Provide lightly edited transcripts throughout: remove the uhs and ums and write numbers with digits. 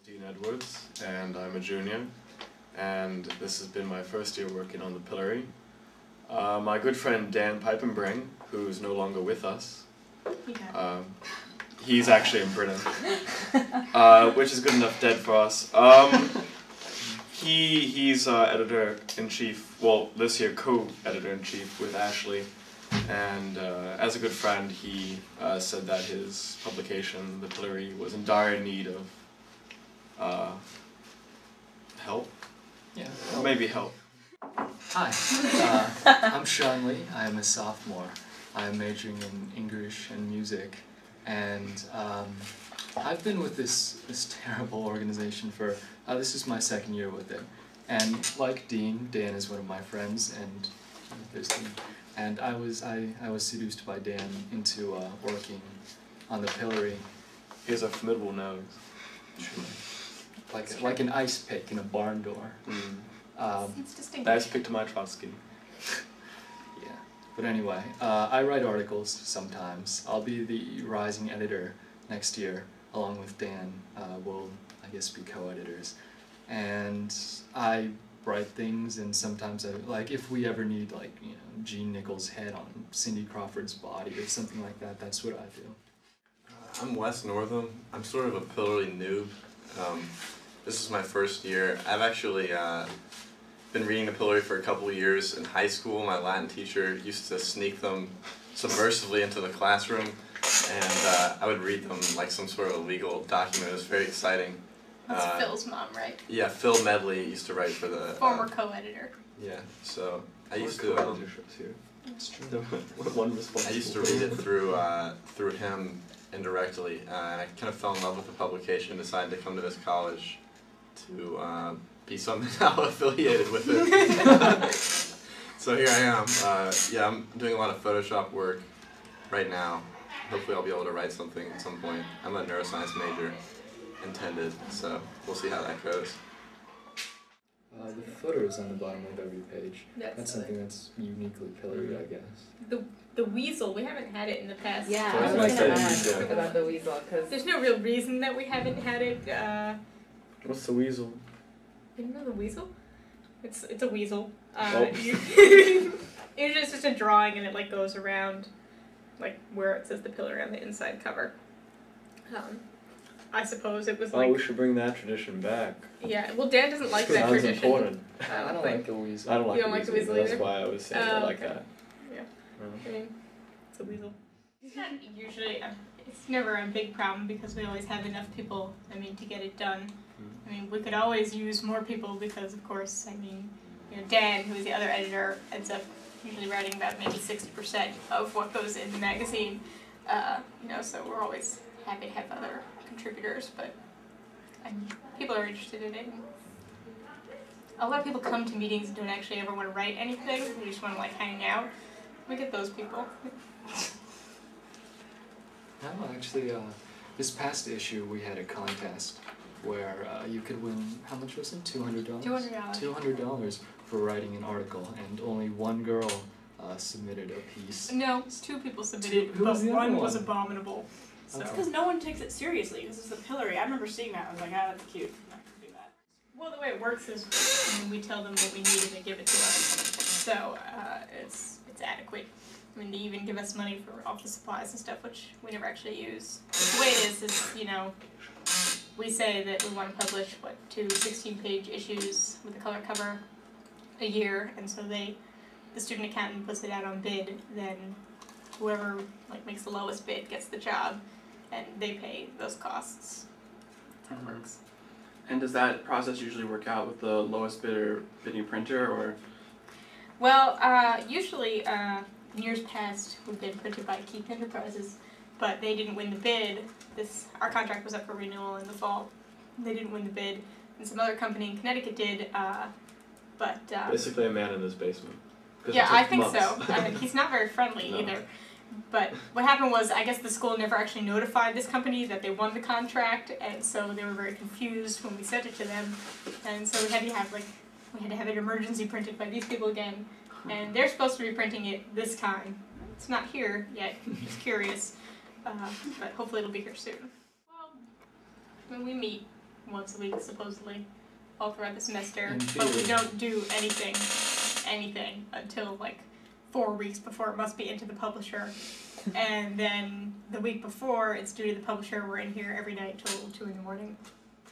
Dean Edwards, and I'm a junior, and this has been my first year working on the Pillory. My good friend Dan Pipenbring, who's no longer with us, he's actually in Britain, which is good enough dead for us. He's editor-in-chief, well, this year co-editor-in-chief with Ashley, and as a good friend, he said that his publication, The Pillory, was in dire need of help? Yeah. Or maybe help. Hi, I'm Sean Lee. I'm a sophomore. I'm majoring in English and music, and I've been with this terrible organization for, this is my second year with it. And like Dean, Dan is one of my friends, and there's Dean. And I was seduced by Dan into working on the Pillory. He has a formidable nose. Like an ice pick in a barn door. It's distinct. Ice pick to my Trotsky. Yeah. But anyway, I write articles sometimes. I'll be the rising editor next year, along with Dan. We'll, I guess, be co-editors. And I write things, and sometimes like if we ever need Gene Nichols' head on Cindy Crawford's body or something like that, that's what I do. I'm Wes Northam. I'm sort of a Pillory noob. This is my first year. I've actually been reading the Pillory for a couple of years. In high school, my Latin teacher used to sneak them subversively into the classroom, and I would read them like some sort of illegal document. It was very exciting. That's Phil's mom, right? Yeah, Phil Medley used to write for the... Former co-editor. Yeah, so I used to... here. That's true. I used to read it through him indirectly, and I kind of fell in love with the publication and decided to come to this college to be somehow affiliated with it. So here I am. Yeah, I'm doing a lot of Photoshop work right now. Hopefully I'll be able to write something at some point. I'm a neuroscience major, intended, so we'll see how that goes. The footer is on the bottom of every page. That's something that's uniquely Pillory, I guess. The weasel, we haven't had it in the past. Yeah, I was going to ask about the weasel, because... There's no real reason that we haven't had it. What's the weasel? You didn't know the weasel? It's a weasel. Oh. Usually it's just a drawing and it goes around where it says the Pillory on the inside cover. I suppose it was we should bring that tradition back. Yeah, well Dan doesn't like that Sounds tradition. important. I don't like the weasel. I don't like You don't like the weasel either? That's why I was saying it like okay. that. Yeah. I mean, it's a weasel. It's not usually, it's never a big problem because we always have enough people, to get it done. We could always use more people because, of course, Dan, who is the other editor, ends up usually writing about maybe 60% of what goes in the magazine. So we're always happy to have other contributors, but people are interested in it. A lot of people come to meetings and don't actually ever want to write anything. They just want to hang out. We get those people. No, actually, this past issue we had a contest where you could win, how much was it? $200? $200. $200 for writing an article, and only one girl submitted a piece. No, 2 people submitted, but one was abominable. So. It's because no one takes it seriously. This is the Pillory. I remember seeing that. I was like, that's cute. I'm not going to do that. Well, the way it works is we tell them what we need and they give it to us. So it's adequate. They even give us money for office supplies and stuff, which we never actually use. The way it is, we say that we want to publish, 2 16-page issues with a color cover a year, and so the student accountant puts it out on bid, then whoever makes the lowest bid gets the job, and they pay those costs. That's how it works. And does that process usually work out with the lowest bidder bidding printer, or? Well, usually, in years past, we've been printed by Keith Enterprises, but they didn't win the bid. Our contract was up for renewal in the fall. They didn't win the bid, and some other company in Connecticut did, but... Basically a man in his basement. Yeah, I think so. He's not very friendly either. But what happened was, I guess the school never actually notified this company that they won the contract, and so they were very confused when we sent it to them. And so we had to have it emergency printed by these people again. And they're supposed to be printing it this time. It's not here yet, just curious. But hopefully it'll be here soon. Well, when we meet once a week supposedly, all throughout the semester. In But we theory. don't do anything until like 4 weeks before it must be into the publisher. And then the week before it's due to the publisher, we're in here every night till 2 in the morning.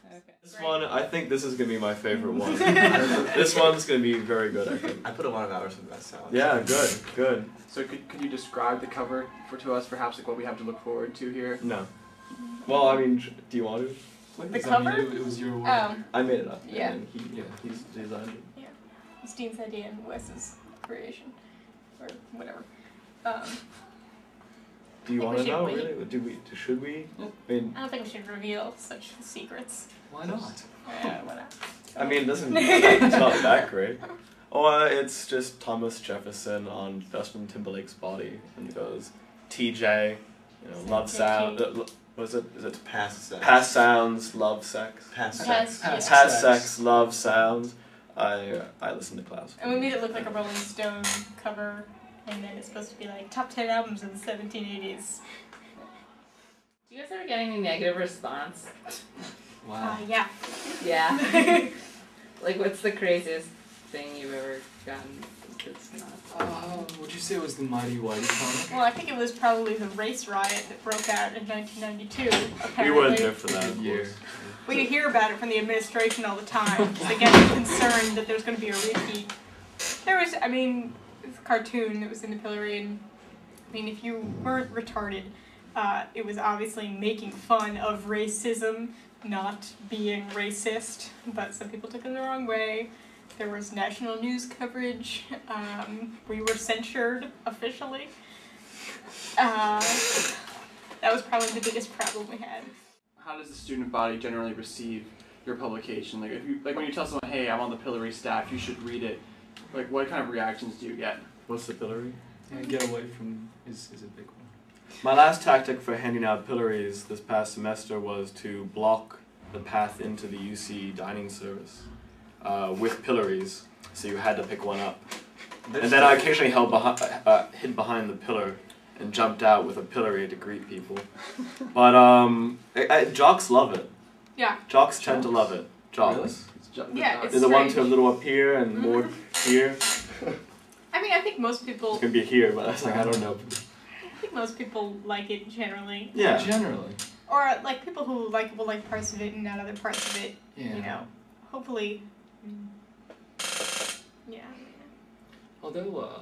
Okay. This one, I think this is gonna be my favorite one. This one's gonna be very good, I think. I put a lot of hours into that sound. Yeah, good. So could you describe the cover to us, perhaps like what we have to look forward to here? No. Well, I mean, do you want to? The cover? It was your work. Oh, I made it up. Yeah. And then he's designed it. it's Dean's idea and Wes's creation, or whatever. Do you think want we to should know, wait. really? Should we? Yep. I mean, I don't think we should reveal such secrets. Why not? Why not? I mean, it doesn't. It's not that great. Oh, it's just Thomas Jefferson on Justin Timberlake's body, and it goes, TJ, love sound. What is it? Is it Past sex. past sounds, love sex? Past Past- sex. yeah. Past sex, love sounds. I listen to classical. And we made it look like a Rolling Stone cover, and then it's supposed to be like top 10 albums in the 1780s. Do you guys ever get any negative response? Wow. Yeah. Yeah. Like, what's the craziest thing you've ever gotten that's not? Would you say it was the Mighty Whitey comic? Well, I think it was probably the race riot that broke out in 1992. We Apparently, weren't there for that. Good year. we hear about it from the administration all the time. They get concerned that there's going to be a repeat. There was, I mean, this cartoon that was in the Pillory, and I mean, if you weren't retarded, it was obviously making fun of racism, not being racist, but some people took it the wrong way. There was national news coverage. We were censured officially. That was probably the biggest problem we had. How does the student body generally receive your publication? Like, if you when you tell someone, "Hey, I'm on the Pillory staff, you should read it," like, what kind of reactions do you get? What's the Pillory? Yeah, get away from is a big one. My last tactic for handing out pillories this past semester was to block the path into the UC dining service with pillories, so you had to pick one up. And then I occasionally hid behind the pillar and jumped out with a pillory to greet people. But jocks love it. Yeah. Jocks tend to love it. Jocks. Really? It's just Yeah, it's They're the ones strange. who are a little up here and more here. I mean, I think most people. It's gonna be here, but I was like, I don't know. I think most people like it generally. Yeah. Generally. Or like people who like will like parts of it and not other parts of it. Yeah. You know. Hopefully. Yeah. Although,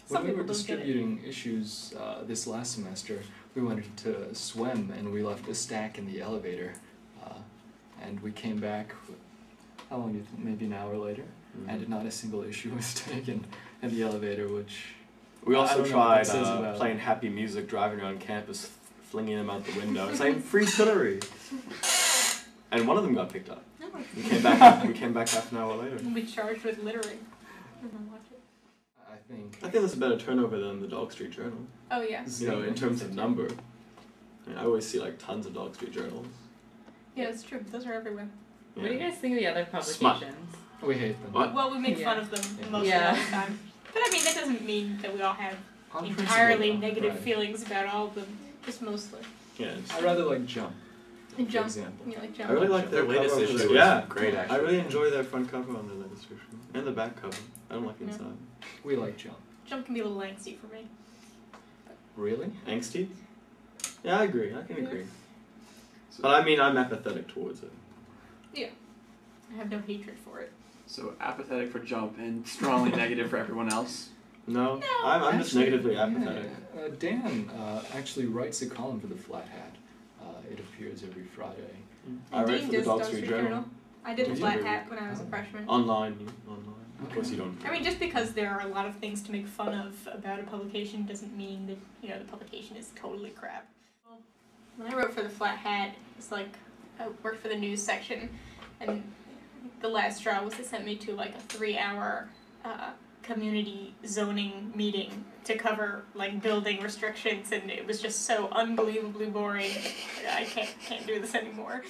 Some when we people were don't get it. distributing issues this last semester, we went to swim and we left a stack in the elevator. And we came back, how long do you think, maybe an hour later? And not a single issue was taken in the elevator, which... We I also don't know what tried that says about it. playing happy music, driving around campus, flinging them out the window, saying free pillory. And one of them got picked up. We came back half an hour later. We charged with littering. I think... I think that's a better turnover than the Dog Street Journal. Oh yeah. You know, in terms of number. I mean, I always see like tons of Dog Street Journals. Yeah, it's true. Those are everywhere. What do you guys think of the other Smut. publications? We hate them. What? Well, we make Yeah. fun of them most Yeah. of the time. But I mean, that doesn't mean that we all have On entirely principle, negative right. feelings about all of them. Just mostly. Yeah. It's, I rather like Jump, And for Jump. example. You like I Jump. really like their Their latest cover. issue was Yeah, great, I actually. really enjoy their front cover on their latest issue. And the back cover. I don't like the Yeah. inside. We like Jump. Jump can be a little angsty for me. Really? Angsty? Yeah, I agree. I can Yeah. agree. But I mean, I'm apathetic towards it. I have no hatred for it. So apathetic for Jump and strongly negative for everyone else. No, No, I'm just Actually, negatively yeah, apathetic. Dan actually writes a column for the Flat Hat. It appears every Friday. I And write Dean for the does Dog Dog Street Street Journal. I did Did the you flat really? hat when I was a freshman. Online. Of course you don't. I mean, just because there are a lot of things to make fun of about a publication doesn't mean that, you know, the publication is totally crap. Well, when I wrote for the Flat Hat, it's like I worked for the news section, and the last straw was they sent me to like a 3-hour community zoning meeting to cover like building restrictions, and it was just so unbelievably boring. I can't do this anymore.